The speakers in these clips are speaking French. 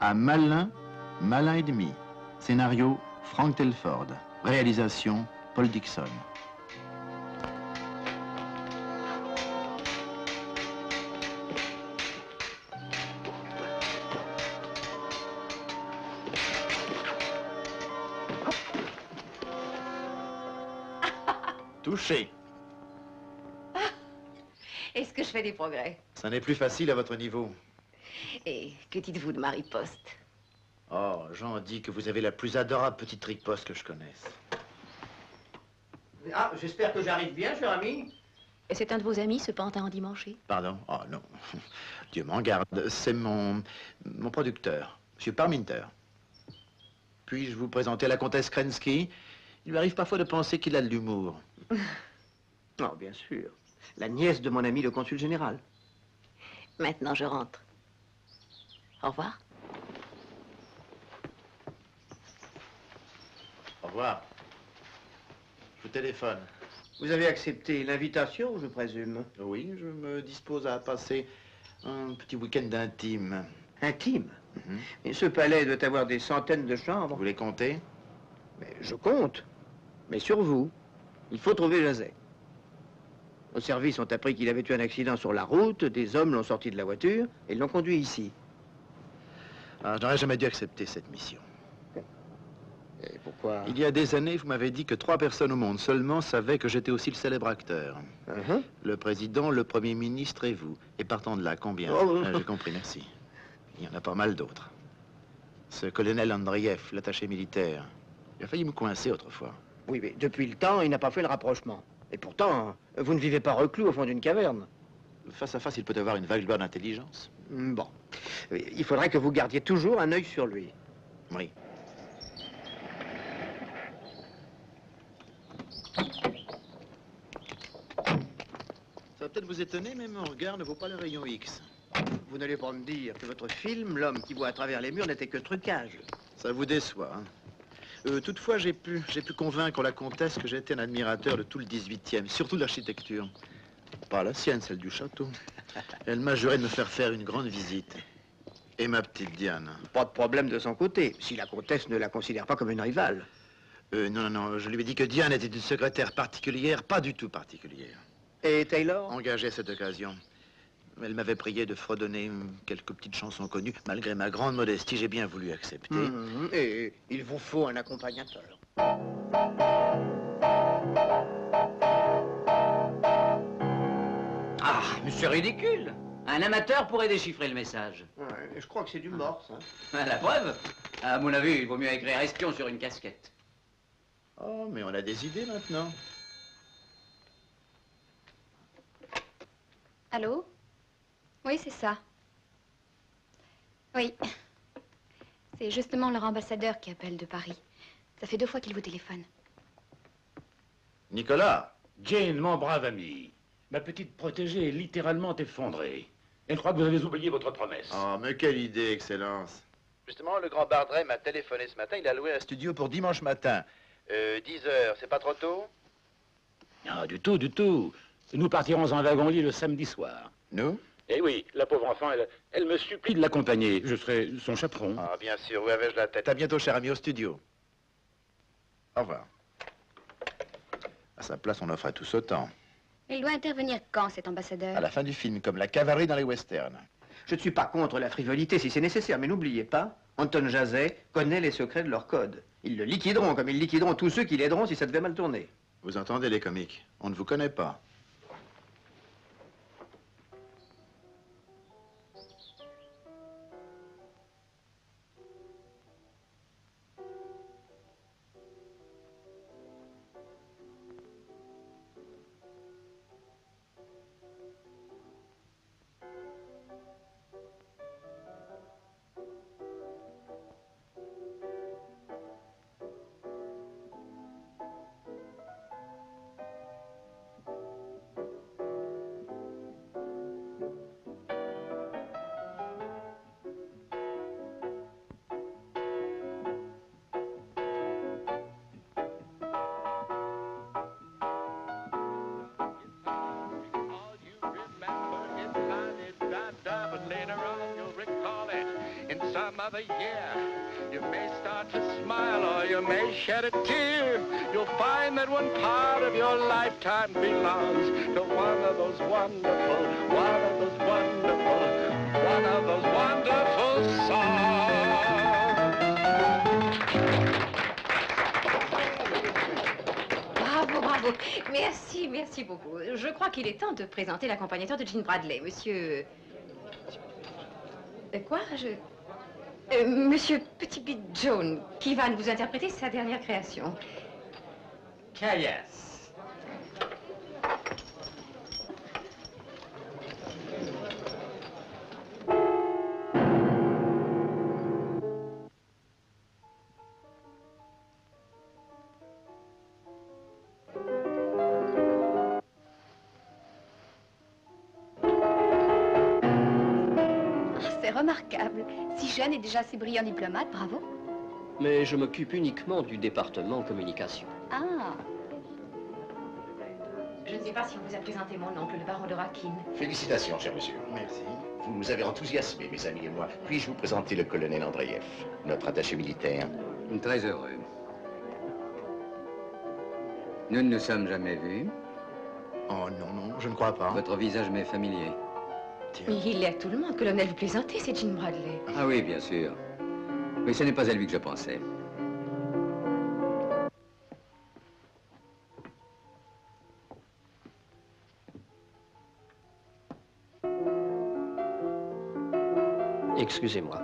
à Malin, Malin et demi. Scénario, Frank Telford. Réalisation, Paul Dixon. Touché. Est-ce que je fais des progrès? Ça n'est plus facile à votre niveau. Et que dites-vous de Marie Post? Oh, Jean dit que vous avez la plus adorable petite riposte que je connaisse. Ah, j'espère que j'arrive bien, cher ami. Et c'est un de vos amis, ce pantin endimanché? Pardon? Oh non, Dieu m'en garde. C'est mon producteur, M. Parminter. Puis-je vous présenter la comtesse Krensky? Il lui arrive parfois de penser qu'il a de l'humour. Oh, bien sûr. La nièce de mon ami le consul général. Maintenant, je rentre. Au revoir. Au revoir. Je vous téléphone. Vous avez accepté l'invitation, je présume? Oui, je me dispose à passer un petit week-end intime. Intime? Et ce palais doit avoir des centaines de chambres. Vous les comptez? Mais je compte. Mais sur vous, il faut trouver José. Nos services ont appris qu'il avait eu un accident sur la route, des hommes l'ont sorti de la voiture et l'ont conduit ici. Ah, je n'aurais jamais dû accepter cette mission. Et pourquoi? Il y a des années, vous m'avez dit que 3 personnes au monde seulement savaient que j'étais aussi le célèbre acteur. Le président, le premier ministre et vous. Et partant de là, combien? J'ai compris, merci. Il y en a pas mal d'autres. Ce colonel Andreev, l'attaché militaire, il a failli me coincer autrefois. Oui, mais depuis le temps, il n'a pas fait le rapprochement. Et pourtant, vous ne vivez pas reclus au fond d'une caverne. Face à face, il peut avoir une vague lueur d'intelligence. Bon. Il faudrait que vous gardiez toujours un œil sur lui. Oui. Ça va peut-être vous étonner, mais mon regard ne vaut pas le rayon X. Vous n'allez pas me dire que votre film, L'homme qui voit à travers les murs, n'était que trucage. Ça vous déçoit, hein? Toutefois, j'ai pu convaincre la comtesse que j'étais un admirateur de tout le 18e, surtout de l'architecture. Pas la sienne, celle du château. Elle m'a juré de me faire faire une grande visite. Et ma petite Diane. Pas de problème de son côté, si la comtesse ne la considère pas comme une rivale. Non, je lui ai dit que Diane était une secrétaire particulière, pas du tout particulière. Et Taylor? Engagée à cette occasion. Elle m'avait prié de fredonner quelques petites chansons connues. Malgré ma grande modestie, j'ai bien voulu accepter. Et il vous faut un accompagnateur. Ah, mais c'est ridicule. Un amateur pourrait déchiffrer le message. Ouais, je crois que c'est du morse, hein. La preuve? À mon avis, il vaut mieux écrire espion sur une casquette. Oh, mais on a des idées maintenant. Allô? Oui, c'est ça. Oui. C'est justement leur ambassadeur qui appelle de Paris. Ça fait 2 fois qu'il vous téléphone. Nicolas! Jane, mon brave ami, ma petite protégée est littéralement effondrée. Elle croit que vous avez oublié votre promesse. Oh, mais quelle idée, Excellence. Justement, le grand Bardret m'a téléphoné ce matin. Il a loué un studio pour dimanche matin. 10 heures, c'est pas trop tôt? Non, du tout, du tout. Nous partirons en wagon-lit le samedi soir. Nous? Eh oui, la pauvre enfant, elle me supplie de l'accompagner. Je serai son chaperon. Ah, bien sûr, où avais-je la tête? À bientôt, cher ami, au studio. Au revoir. À sa place, on offrait tous autant. Il doit intervenir quand, cet ambassadeur? À la fin du film, comme la cavalerie dans les westerns. Je ne suis pas contre la frivolité si c'est nécessaire, mais n'oubliez pas, Anton Jazet connaît les secrets de leur code. Ils le liquideront comme ils liquideront tous ceux qui l'aideront si ça devait mal tourner. Vous entendez les comiques? On ne vous connaît pas. some other year. You may start to smile or you may shed a tear. You'll find that one part of your lifetime belongs to one of those wonderful songs. Bravo, bravo. Merci, merci beaucoup. Je crois qu'il est temps de présenter l'accompagnateur de Jean Bradley, monsieur... Quoi? Monsieur Petit Pete Jones, qui va vous interpréter sa dernière création. Caillasse. C'est remarquable. Si jeune et déjà si brillant diplomate, bravo. Mais je m'occupe uniquement du département communication. Ah, Je ne sais pas si on vous a présenté mon oncle, le baron de Rakin. Félicitations, cher monsieur. Merci. Vous nous avez enthousiasmés, mes amis et moi. Puis-je vous présenter le colonel Andreev, notre attaché militaire? Très heureux. Nous ne nous sommes jamais vus. Oh non, non, je ne crois pas. Votre visage m'est familier. Tiens. Il est à tout le monde, colonel, vous plaisantez, c'est Jean Bradley. Ah oui, bien sûr. Mais ce n'est pas à lui que je pensais. Excusez-moi.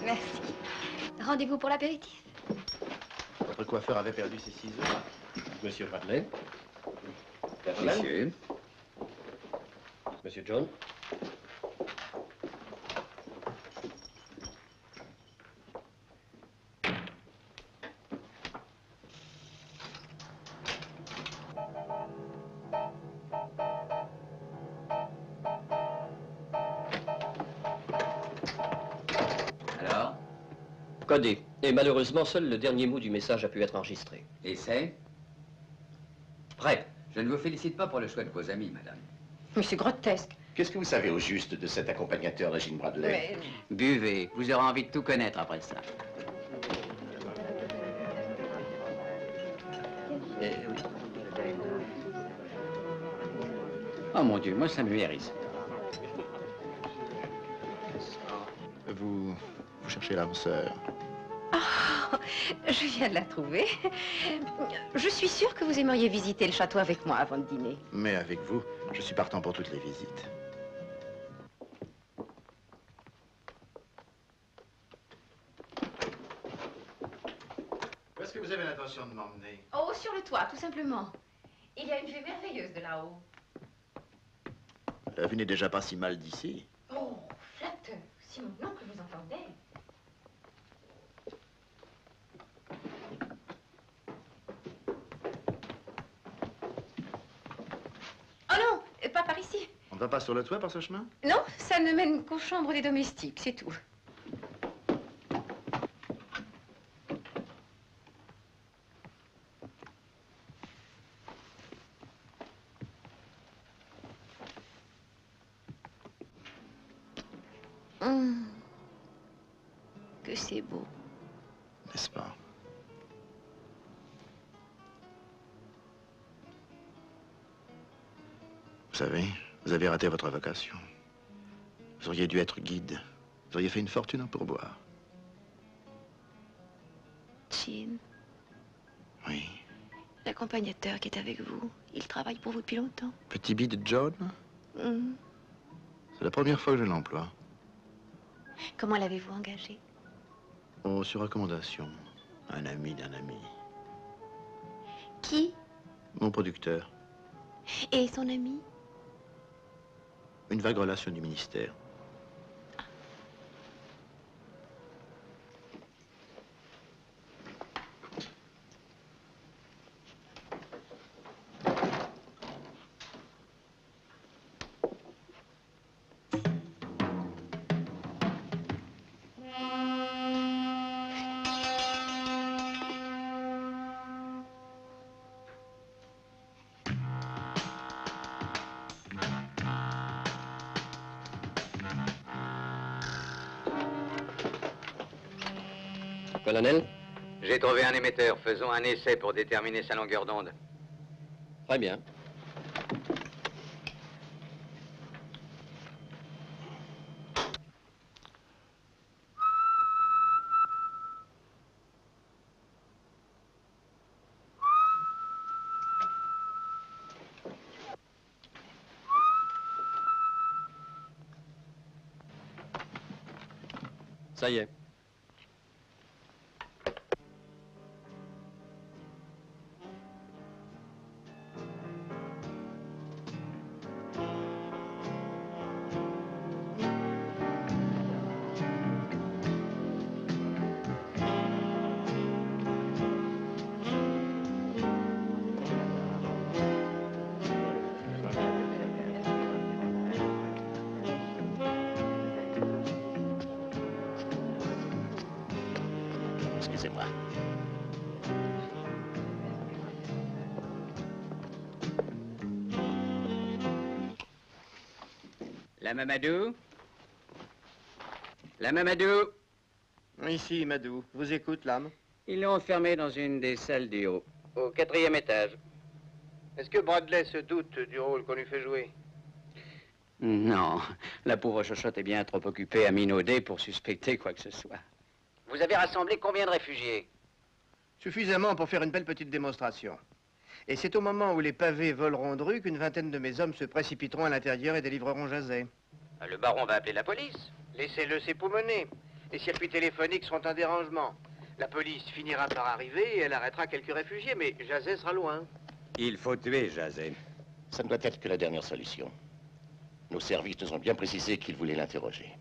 merci. Rendez-vous pour l'apéritif. Votre coiffeur avait perdu ses ciseaux. Monsieur Bradley. Monsieur. Monsieur John. Alors? Codé. Et malheureusement, seul le dernier mot du message a pu être enregistré. Et c'est? Prêt. Je ne vous félicite pas pour le choix de vos amis, madame. Mais c'est grotesque. Qu'est-ce que vous savez au juste de cet accompagnateur de Jean Bradley? Buvez, vous aurez envie de tout connaître après ça. Oh mon Dieu, moi ça me hérisse. Vous cherchez l'âme sœur. Oh, je viens de la trouver. Je suis sûre que vous aimeriez visiter le château avec moi avant de dîner. Mais avec vous, je suis partant pour toutes les visites. Où est-ce que vous avez l'intention de m'emmener? Oh, sur le toit, tout simplement. Il y a une vue merveilleuse de là-haut. La vue n'est déjà pas si mal d'ici. Oh, flatteur. Si mon oncle vous entendait. Oh non, pas par ici. On va pas sur le toit par ce chemin? Non, ça ne mène qu'aux chambres des domestiques, c'est tout. Que c'est beau. N'est-ce pas? Vous savez, vous avez raté votre vocation. Vous auriez dû être guide. Vous auriez fait une fortune en pourboire. Chin, Oui. l'accompagnateur qui est avec vous, il travaille pour vous depuis longtemps. Petit bid de John? C'est la première fois que je l'emploie. Comment l'avez-vous engagé? Oh, sur recommandation. Un ami d'un ami. Qui? Mon producteur. Et son ami? Une vague relation du ministère. Colonel? J'ai trouvé un émetteur. Faisons un essai pour déterminer sa longueur d'onde. Très bien. Ça y est. Excusez-moi. La Mamadou? La Mamadou? Ici, Madou. Vous écoute, l'âme. Ils l'ont enfermé dans une des salles du haut, au 4e étage. Est-ce que Bradley se doute du rôle qu'on lui fait jouer? Non, la pauvre chochotte est bien trop occupée à minauder pour suspecter quoi que ce soit. Vous avez rassemblé combien de réfugiés? Suffisamment pour faire une belle petite démonstration. Et c'est au moment où les pavés voleront de rue qu'une vingtaine de mes hommes se précipiteront à l'intérieur et délivreront Jazet. Le baron va appeler la police. Laissez-le s'époumoner. Les circuits téléphoniques seront un dérangement. La police finira par arriver et elle arrêtera quelques réfugiés, mais Jazet sera loin. Il faut tuer Jazet. Ça ne doit être que la dernière solution. Nos services nous ont bien précisé qu'ils voulaient l'interroger.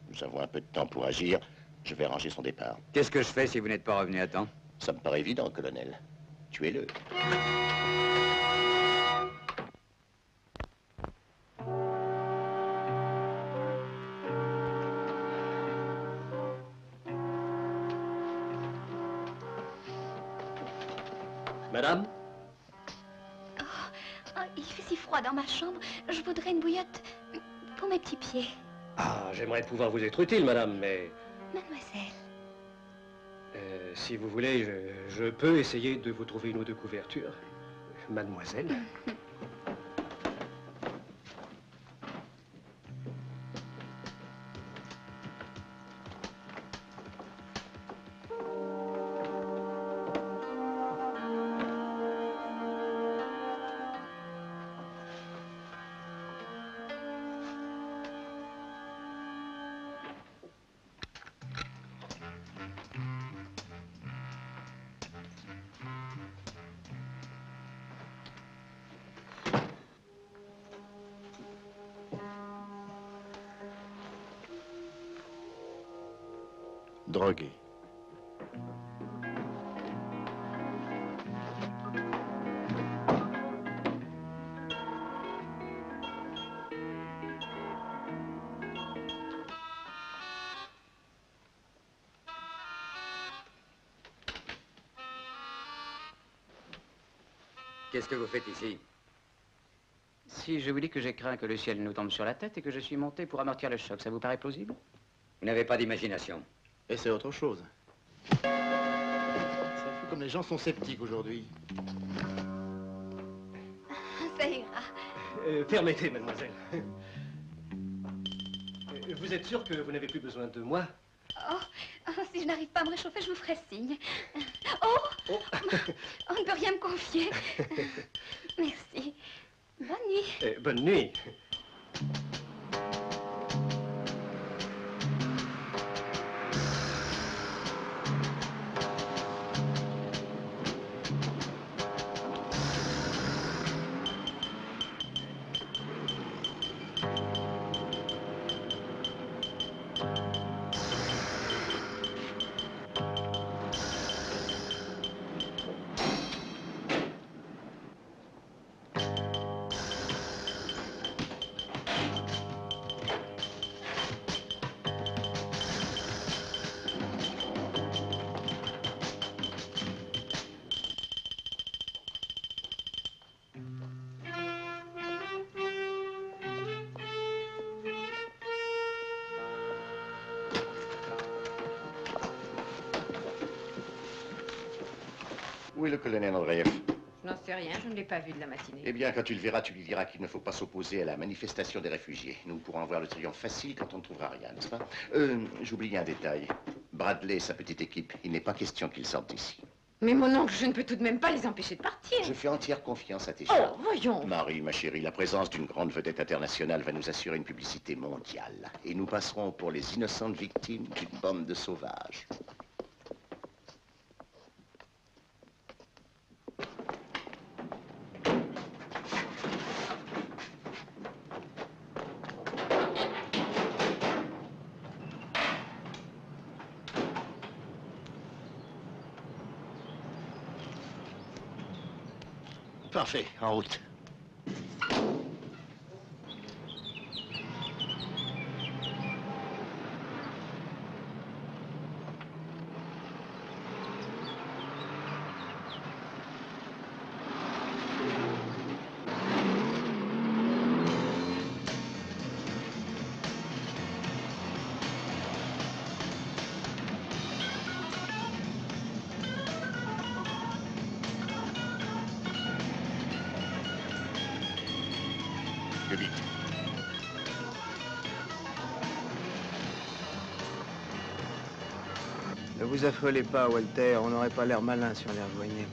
Nous avons un peu de temps pour agir. Je vais arranger son départ. Qu'est-ce que je fais si vous n'êtes pas revenu à temps? Ça me paraît évident, colonel. Tuez-le. Madame? Oh, il fait si froid dans ma chambre. Je voudrais une bouillotte pour mes petits pieds. Ah, j'aimerais pouvoir vous être utile, madame, mais... Mademoiselle. Si vous voulez, je peux essayer de vous trouver une ou deux couvertures. Mademoiselle? Drogué. Qu'est-ce que vous faites ici? Si je vous dis que j'ai craint que le ciel nous tombe sur la tête et que je suis monté pour amortir le choc, ça vous paraît plausible? Vous n'avez pas d'imagination. Et c'est autre chose. C'est fou comme les gens sont sceptiques aujourd'hui. Ça ira. Permettez, mademoiselle. Vous êtes sûr que vous n'avez plus besoin de moi? Si je n'arrive pas à me réchauffer, je vous ferai signe. Oh, on ne peut rien me confier. Merci. Bonne nuit. Bonne nuit. Où est le colonel Andreev? Je n'en sais rien, je ne l'ai pas vu de la matinée. Eh bien, quand tu le verras, tu lui diras qu'il ne faut pas s'opposer à la manifestation des réfugiés. Nous pourrons avoir le triomphe facile quand on ne trouvera rien, n'est-ce pas? J'oublie un détail. Bradley et sa petite équipe, il n'est pas question qu'ils sortent d'ici. Mais mon oncle, je ne peux tout de même pas les empêcher de partir. Je fais entière confiance à tes Oh, choix. voyons. Marie, ma chérie, la présence d'une grande vedette internationale va nous assurer une publicité mondiale. Et nous passerons pour les innocentes victimes d'une bombe de sauvages. Parfait, en route. Plus vite. Ne vous affolez pas, Walter. On n'aurait pas l'air malin si on les rejoignait.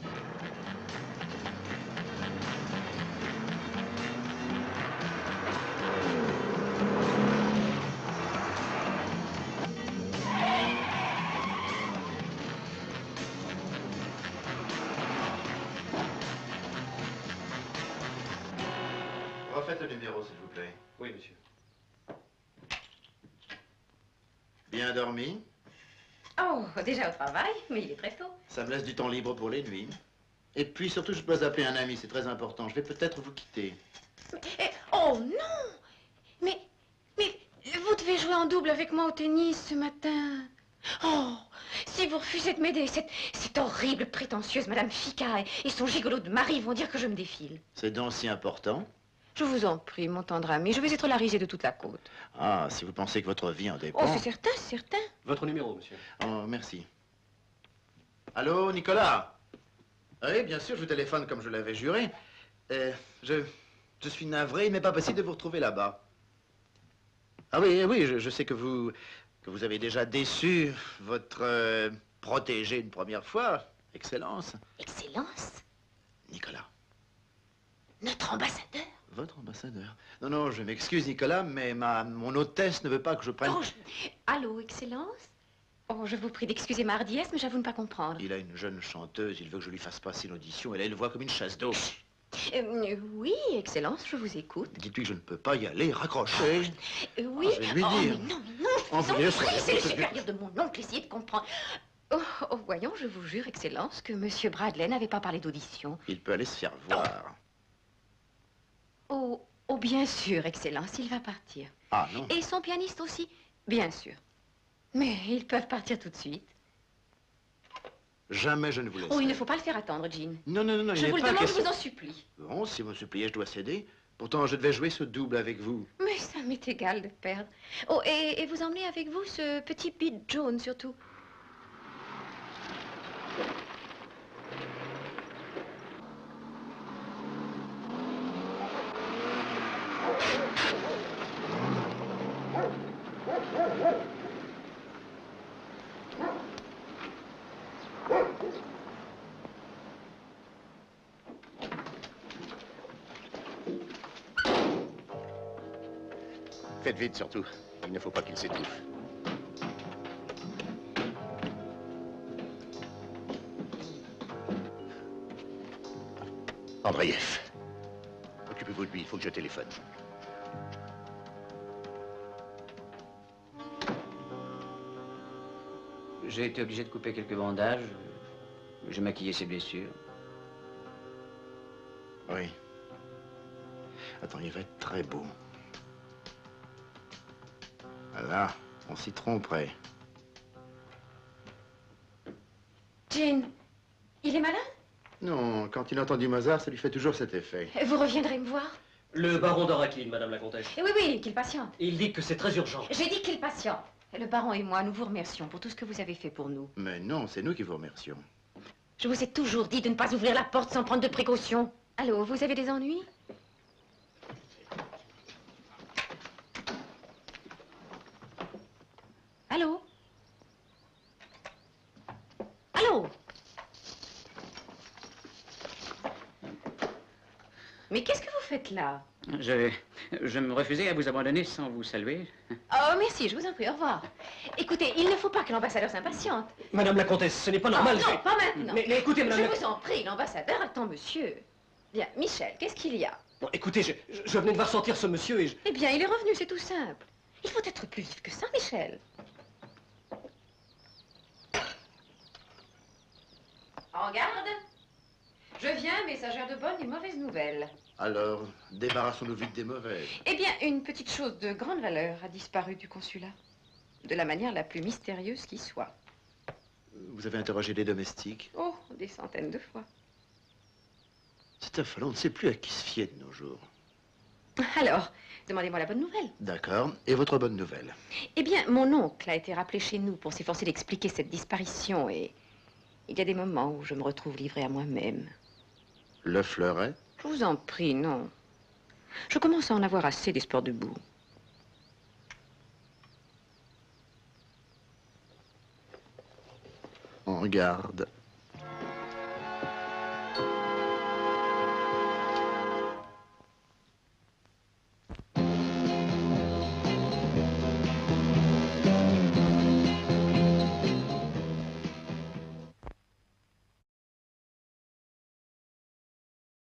Refaites le numéro, s'il vous plaît. Oui, monsieur. Bien dormi? Oh, déjà au travail, mais il est très tôt. Ça me laisse du temps libre pour les nuits. Et puis surtout, je dois appeler un ami, c'est très important. Je vais peut-être vous quitter. Oh non! Mais vous devez jouer en double avec moi au tennis ce matin. Oh, si vous refusez de m'aider, cette horrible prétentieuse Madame Fica et son gigolo de mari vont dire que je me défile. C'est donc si important? Je vous en prie, mon tendre ami, je vais être la risée de toute la côte. Ah, si vous pensez que votre vie en dépend... Oh, c'est certain, c'est certain. Votre numéro, monsieur. Oh, merci. Allô, Nicolas? Oui, bien sûr, je vous téléphone comme je l'avais juré. Je suis navré, il n'est pas possible de vous retrouver là-bas. Ah oui, oui, je sais que vous avez déjà déçu votre protégé une première fois. Excellence. Excellence? Nicolas. Notre ambassadeur? Votre ambassadeur. Non, non, je m'excuse, Nicolas, mais mon hôtesse ne veut pas que je prenne... Oh, Allô, Excellence? Oh, je vous prie d'excuser ma hardiesse, mais j'avoue ne pas comprendre. Il a une jeune chanteuse, il veut que je lui fasse passer une audition. Elle a une voix comme une chasse d'eau. Oui, Excellence, je vous écoute. Dites-lui que je ne peux pas y aller, raccrochez. Oui. Je vais lui dire. Mais non, c'est le supérieur de mon oncle, essayez de comprendre. Oh, voyons, je vous jure, Excellence, que Monsieur Bradley n'avait pas parlé d'audition. Il peut aller se faire voir. Oh, bien sûr, Excellence, il va partir. Ah, non. Et son pianiste aussi, bien sûr. Mais ils peuvent partir tout de suite. Jamais je ne vous laisserai. Oh, il ne faut pas le faire attendre, Jean. Non, non, non, non, Je vous le demande, je vous en supplie. Bon, si vous me suppliez, je dois céder. Pourtant, je devais jouer ce double avec vous. Mais ça m'est égal de perdre. Oh, et vous emmenez avec vous ce petit Pete Jones, surtout. Faites vite, surtout. Il ne faut pas qu'il s'étouffe. Andreev. Occupez-vous de lui, il faut que je téléphone. J'ai été obligé de couper quelques bandages. J'ai maquillé ses blessures. Oui. Attends, il va être très beau. Voilà, on s'y tromperait. Jean, il est malin? Non, quand il entend du Mozart, ça lui fait toujours cet effet. Vous reviendrez me voir? Le baron d'Oraklin, madame la comtesse. Oui, oui, qu'il patiente. Il dit que c'est très urgent. J'ai dit qu'il patiente. Le baron et moi, nous vous remercions pour tout ce que vous avez fait pour nous. Mais non, c'est nous qui vous remercions. Je vous ai toujours dit de ne pas ouvrir la porte sans prendre de précautions. Allô, vous avez des ennuis? Allô? Allô? Mais qu'est-ce que vous faites là? Je me refusais à vous abandonner sans vous saluer. Oh, merci, je vous en prie, au revoir. Écoutez, il ne faut pas que l'ambassadeur s'impatiente. Madame la comtesse, ce n'est pas normal. Oh, non, pas maintenant. Mais écoutez, madame Je vous en prie, l'ambassadeur attend monsieur. Bien, Michel, qu'est-ce qu'il y a? Bon, écoutez, je venais de voir sortir ce monsieur et je... Eh bien, il est revenu, c'est tout simple. Il faut être plus vif que ça, Michel. En garde. Je viens, messagère de bonnes et mauvaises nouvelles. Alors, débarrassons-nous vite des mauvaises. Eh bien, une petite chose de grande valeur a disparu du consulat. De la manière la plus mystérieuse qui soit. Vous avez interrogé les domestiques? Oh, des centaines de fois. C'est affolant, on ne sait plus à qui se fier de nos jours. Alors, demandez-moi la bonne nouvelle. D'accord. Et votre bonne nouvelle? Eh bien, mon oncle a été rappelé chez nous pour s'efforcer d'expliquer cette disparition et... il y a des moments où je me retrouve livrée à moi-même. Le fleuret? Je vous en prie, non. Je commence à en avoir assez des sports debout. En garde.